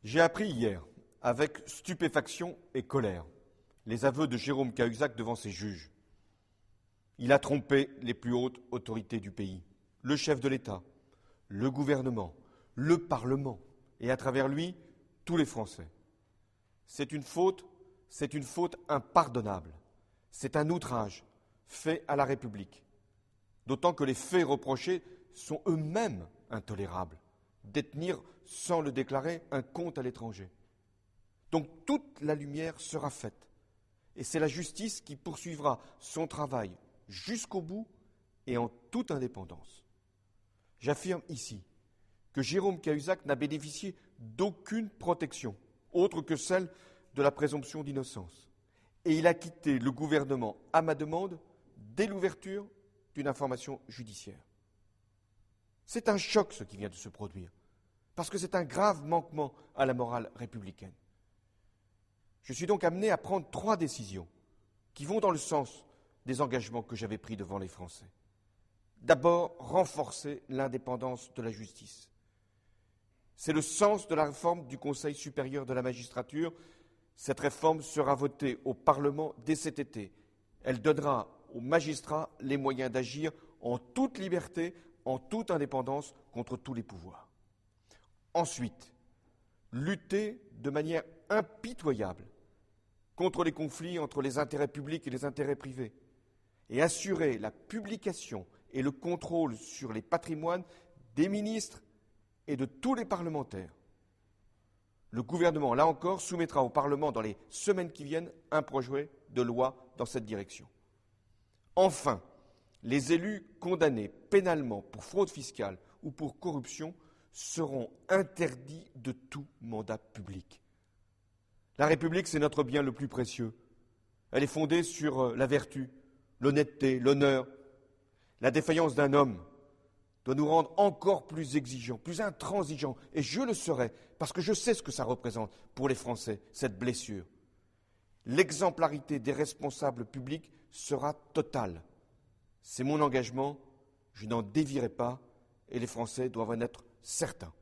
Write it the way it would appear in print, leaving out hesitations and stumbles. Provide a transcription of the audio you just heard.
J'ai appris hier, avec stupéfaction et colère, les aveux de Jérôme Cahuzac devant ses juges. Il a trompé les plus hautes autorités du pays, le chef de l'État, le gouvernement, le Parlement, et à travers lui, tous les Français. C'est une faute impardonnable. C'est un outrage fait à la République. D'autant que les faits reprochés sont eux-mêmes intolérables. Détenir, sans le déclarer, un compte à l'étranger. Donc toute la lumière sera faite. Et c'est la justice qui poursuivra son travail jusqu'au bout et en toute indépendance. J'affirme ici que Jérôme Cahuzac n'a bénéficié d'aucune protection, autre que celle de la présomption d'innocence. Et il a quitté le gouvernement à ma demande dès l'ouverture d'une information judiciaire. C'est un choc ce qui vient de se produire, parce que c'est un grave manquement à la morale républicaine. Je suis donc amené à prendre 3 décisions qui vont dans le sens des engagements que j'avais pris devant les Français. D'abord, renforcer l'indépendance de la justice. C'est le sens de la réforme du Conseil supérieur de la magistrature. Cette réforme sera votée au Parlement dès cet été. Elle donnera aux magistrats les moyens d'agir en toute liberté, en toute indépendance contre tous les pouvoirs. Ensuite, lutter de manière impitoyable contre les conflits entre les intérêts publics et les intérêts privés et assurer la publication et le contrôle sur les patrimoines des ministres et de tous les parlementaires. Le gouvernement, là encore, soumettra au Parlement dans les semaines qui viennent un projet de loi dans cette direction. Enfin, les élus condamnés pénalement pour fraude fiscale ou pour corruption seront interdits de tout mandat public. La République, c'est notre bien le plus précieux. Elle est fondée sur la vertu, l'honnêteté, l'honneur. La défaillance d'un homme doit nous rendre encore plus exigeants, plus intransigeants. Et je le serai, parce que je sais ce que ça représente pour les Français, cette blessure. L'exemplarité des responsables publics sera totale. C'est mon engagement, je n'en dévierai pas, et les Français doivent en être certains.